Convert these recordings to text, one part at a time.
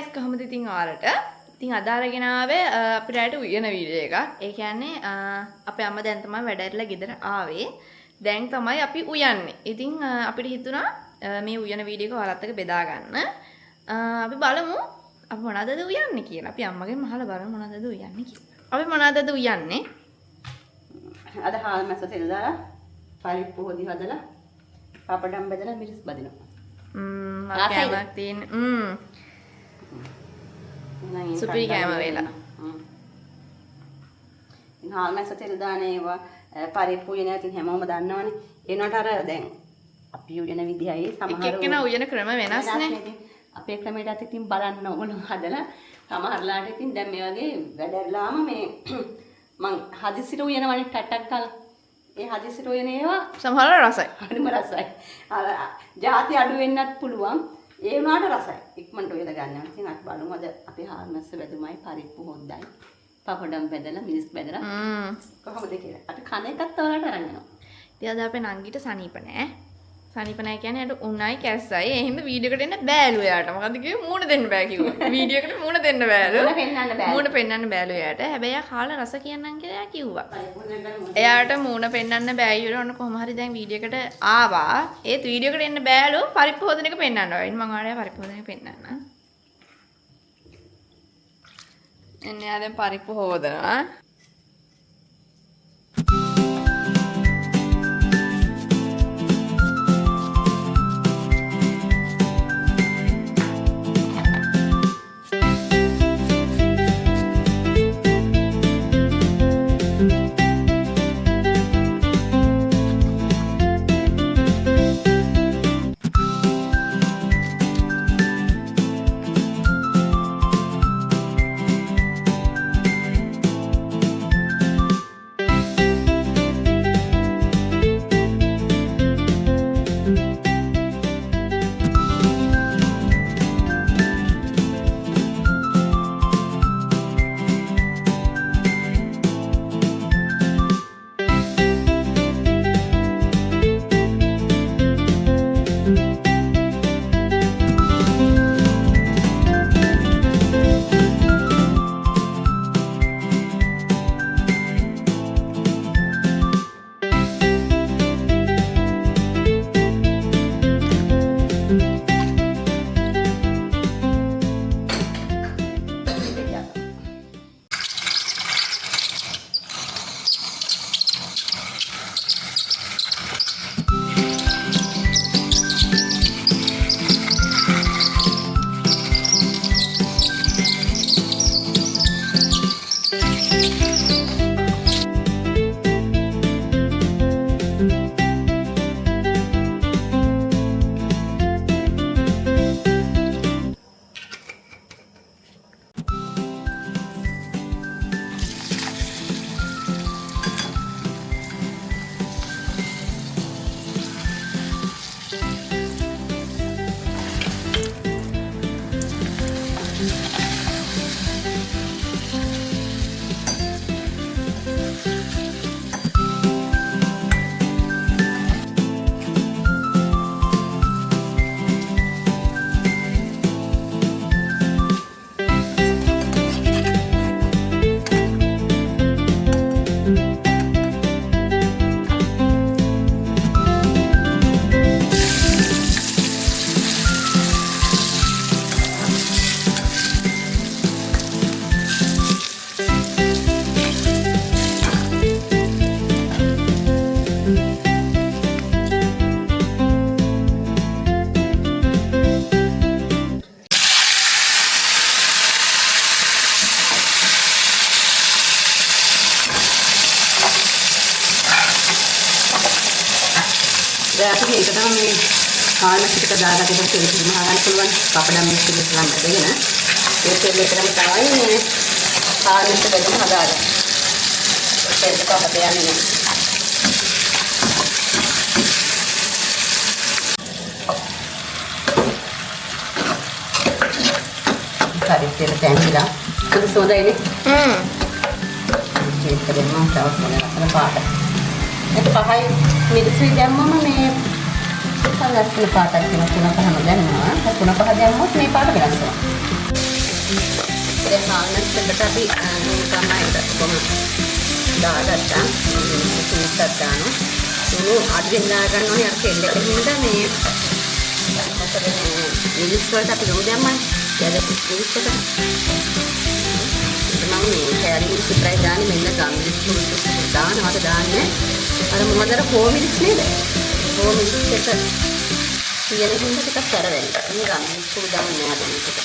guys කොහොමද ඉතින් ඔයාලට ඉතින් අද අරගෙන ආවේ අපිට ඇයට උයන වීඩියෝ එකක්. ඒ කියන්නේ අපේ අම්මා දැන් තමයි වැඩ ඇරලා ගෙදර ආවේ. දැන් තමයි අපි උයන්නේ. ඉතින් අපිට හිතුණා මේ උයන වීඩියෝ එක ඔයාලත් එක්ක බෙදා ගන්න. අපි බලමු අපි මොනවද උයන්නේ කියලා. අපි අම්මගෙන් අහලා බලමු මොනවද උයන්නේ කියලා. අපි මොනවද උයන්නේ? අද හාල් මැස්ස තෙල් දාලා පරිප්පු හොදි හදලා පාපඩම් බෙදලා මිරිස් බදිනවා. කෑමක් තියෙන සුපිරි කෑම වේලා. ඉතින් හාල් මැස්ස තෙල් දාන ඒවා පරිප්පු යන ඉතින් හැමෝම දන්නවනේ. ඒනට අර දැන් අපි උයන විදිහයි සමහර එක්කෙනා උයන ක්‍රම වෙනස්නේ. අපේ ක්‍රමයටත් ඉතින් බලන්න ඕන හදලා සමහරලාට ඉතින් දැන් මේ වගේ වැඩරලාම මේ මං හදිසියට උයනවනේ ටට්ටක් කාලා. ඒ හදිසියට උයන ඒවා සමහරවල් රසයි. හරිම රසයි. ජාති අඩු වෙන්නත් පුළුවන්. ඒ වුණාට රසයි. ඉක්මනට උයලා ගන්නවා. ඉතින් අපි බලමු අද අපි හාල් මැස්ස බෙදුමයි පරිප්පු හොද්දයි. පපඩම් බෙදලා මිරිස් බෙදලා කොහොමද කියලා. අපි කන එකත් ඔයාලට අරන් යනවා. ඉතින් අද අපේ නංගිට සනීප නැහැ. සනීප නැහැ කියන්නේ අර උණයි කැස්සයි. ඒ හින්දා වීඩියෝ එකට එන්න බෑලු එයාට. මොකද කිව්වේ මූණ දෙන්න බෑ කිව්වා. වීඩියෝ එකට මූණ දෙන්න බෑලු. මූණ පෙන්වන්න බෑලු එයාට. හැබැයි එයා කාලා රස කියන්නම් කියලා එයා කිව්වා. එයාට මූණ පෙන්වන්න බෑ ඊට ඔන්න කොහොම හරි දැන් වීඩියෝ එකට ආවා. ඒත් වීඩියෝ එකට එන්න බෑලු පරිප්පු හොදන එක පෙන්වන්න ඕයි. මම ඔයාලට පරිප්පු හොදන එක පෙන්වන්න. එන්නේ ආ දැන් පරිප්පු හොදනවා. අපි මේක තමයි මේ හාල් මැස්ස ටික දාගත්තට පස්සේ ඒක මහා ගන්න පුළුවන් පපඩම් මික්ස් කරලා බෙදගෙන ඒ තෙල් එකටම තමයි මේ හාල් මැස්ස බෙදලා හදාගන්න. ඒක කොහොමද යන්නේ? හරි තෙල් තැන්විලා සෝදායිනේ. ඒක දෙන්න තවත් මොනවාද පාට. ඒක පහයි මිරිසුයි දැම්මම මේ ලස්සන පාටක් වෙන තුන පහම දැම්මා. තුන පහ දැම්මොත් මේ පාට වෙනස් වෙනවා. හාල්මැස්සකට අපි තමයි කොහොම දාගත්තා. සූප්පක් දානවා. උණු අඩියෙන් දා ගන්න ඕනේ අර තෙල් එක හින්දා මේ මොකද මිලිස් වලට අපි ලුණු දැම්මම දැන් මිලිස් එක මම මේ කෑලි මිලිස් විතරයි දාන්නේ මෙන්න ගම්මිලිස් මිලිස් දානවාද දාන්නේ අර මොනවද අර කොමිලිස් නේද කොමිලිස් එක කියන හින්දා ටිකක් කර වෙන්න මේ ගම්මිලිස් කුඩු දාන්නේ නැහැ මේකට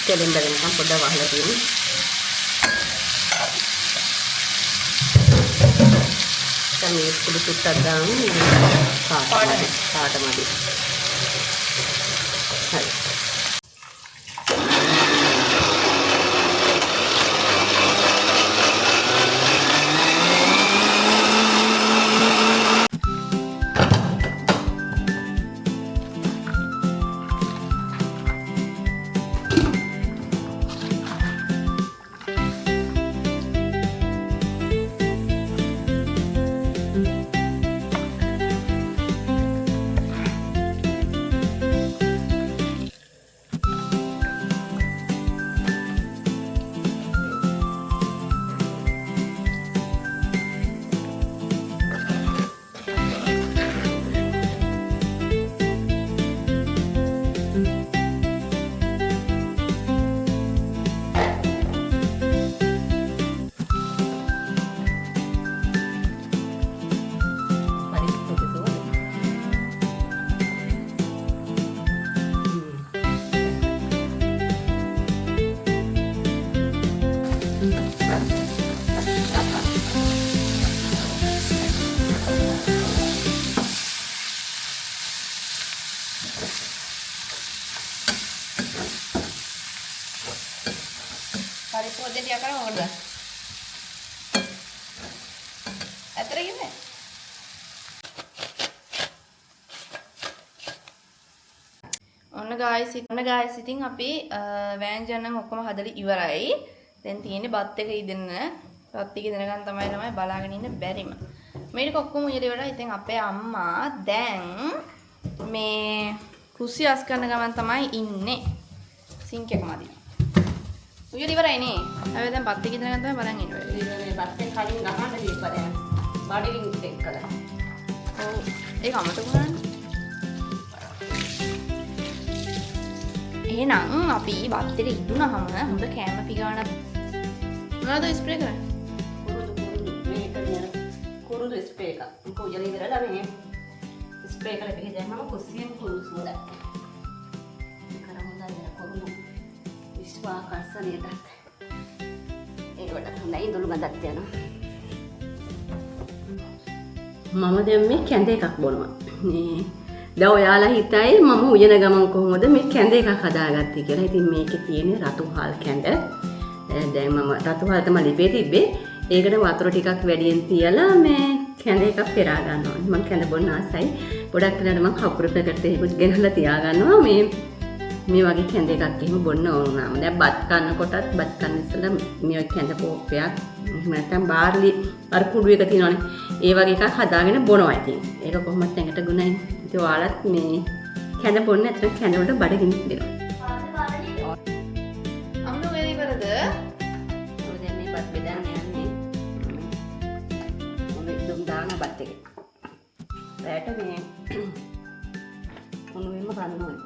කෙලින් බැලෙනකම් පොඩ්ඩක් වහලා තියෙනවා. දැන් මේ කුඩු සුට්ටක් දාමු. පාටමදි. හරි. පරිප්පු දෙන්න යකරම මොකද? අතර ඉන්නේ. ඔන්න guys ඉතින් අපි වෑංජන ඔක්කොම හදලා ඉවරයි. දැන් තියෙන්නේ බත් එක ඉදෙන්න. බත් එක ඉදෙනකන් තමයි බලාගෙන ඉන්න බැරිම. මේ ටික ඔක්කොම උයලා ඉවරයි. ඉතින් අපේ අම්මා දැන් මේ කුස්සිය අස් කරන ගමන් තමයි ඉන්නේ. සිංක් එක මදි. උයලා ඉවරයි නේ. හැබැයි දැන් බත් එක ඉදෙනකන් තමයි බලන් ඉන්නේ. මේ බත් එක කලින් ගහන්න දීපරයන්. බඩගින් එක්කලා. ඔව්. ඒක අමතක වුණානේ. එහෙනම් අපි බත් එක ඉදුණාම හොඳ කෑම පිගානක් මොනවද ස්ප්‍රේ කරන්නේ? කුරුදු ස්ප්‍රේ එක. උයලා ඉවරලා මේ ස්ප්‍රේ කරලා පිළිදැම්මම කුස්සියෙන් කුරුදු සුවඳ. කුරුදු විශ්වාකර්ෂණයටත් ඒකට හොඳයි දුළු ගඳක් යනවා. මම දැන් මේ කැඳ එකක් බොනවා. මේ දැන් ඔයාලා හිතයි මම උයන ගමන් කොහොමද මේ කැඳ එකක් හදාගත්තේ කියලා. ඉතින් මේකේ තියෙන්නේ රතු හාල් කැඳ. දැන් මම රතු හාල් තමයි ලිපේ තිබ්බේ. ඒකට වතුර ටිකක් වැඩියෙන් තියලා මේ කැඳ එකක් පෙරා ගන්නවා. මම කැඳ බොන්න ආසයි. ගොඩක් වෙලාවට මම කපුරු පැකට් එකකුත් ගෙනල්ලා තියා ගන්නවා. මේ වගේ කැඳ එකක් එහෙම බොන්න ඕන වුණාම. දැන් බත් කන්නකොටත් බත් කන්න ඉස්සෙල්ලා මේ කැඳ කෝප්පයක් එහෙම නැත්නම් බාර්ලි අර කුඩු එක තියෙනවනේ. ඒ වගේ එකක් හදාගෙන බොනවා ඉතින්. ඒක කොහොමද ඇඟට ගුණයි. ඉතින් ඔයාලත් මේ කැඳ බොන්න ඇත්තට කැඳ වලට බඩගිනි දෙනවා. අම්මෝ වෙලි ඉවරද? ඔය දැන් මේ බත් බෙදන්න යන්නේ. මොනේ දුම් දාන බත් එක. රැට මේ මොනුවෙම ගන්න ඕනේ.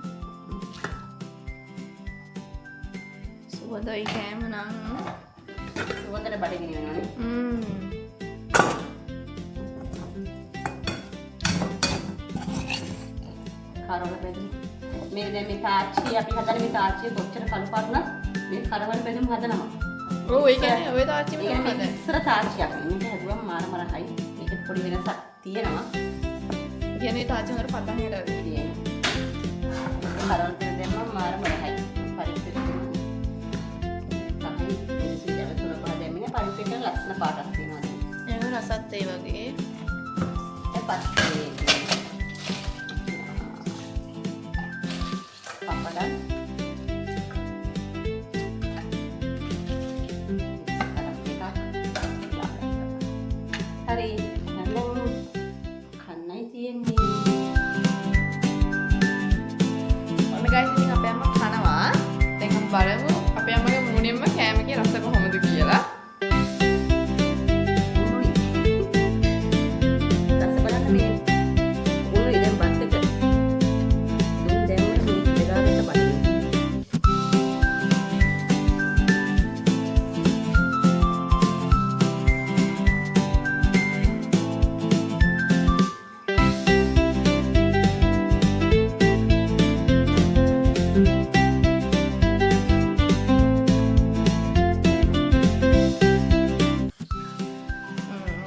සුවඳයි කෑම නම් සුවඳට බඩගිනි වෙනවනේ. කරවල බෙදුම් මේ දැන් මේ තාච්චි අපි හදන මේ තාච්චිය කොච්චර කළු පාරුණත් මේ කරවල බෙදුම් හදනවා. ඔව් ඒ කියන්නේ ඔය තාච්චිම තමයි හදන්නේ. ඉස්සර තාච්චියක් මේක හැදුවම මාරමරහයි. මේක පොඩි වෙනසක් තියෙනවා. කියන්නේ තාච්චි හොර පතන් හිටවල. කරවල බෙදුම් දැම්මම මාරමරහයි. පරිප්පු තමයි මිනිස්සු දැන් තුන පහ දැම්මේ පරිප්පුට ලස්සන පාටක් තියෙනවා. ඒක රසත් ඒ වගේ. පස්සේ පපඩම් බලමු අපේ අම්මගේ මූණින්ම කෑම එකේ රස කොහොමද කියලා. රස බලන්න මේ උණුයි දැන් බත් එක. දුන් දැම්මම මේ වෙලාවට බලන්න.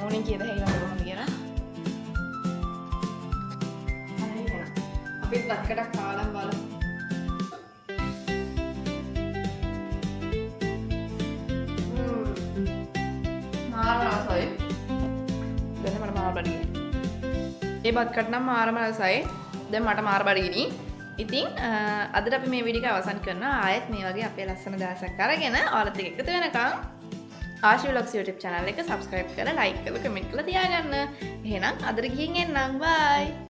මූණින් කීයද හැකිලවද කොහොමද කියලා. හරි එහෙනම්. අපි බත්කඩක් කාලා බලමු. මාර රසයි. දැන් මට මාර බඩගිනි. ඒ බත්කඩ නම් මාරම රසයි. දැන් මට මාර බඩගිනි. ඉතින් අදට අපි මේ වීඩියෝ එක අවසන් කරනවා. ආයෙත් මේ වගේ අපේ ලස්සන දවසක් අරගෙන ඔයාලත් එක්ක එකතු වෙනකම් ආශි ව්ලොග්ස් YouTube channel එක subscribe කරලා like කරලා comment කරලා තියාගන්න. එහෙනම් අදට ගිහින් එන්නම්. bye.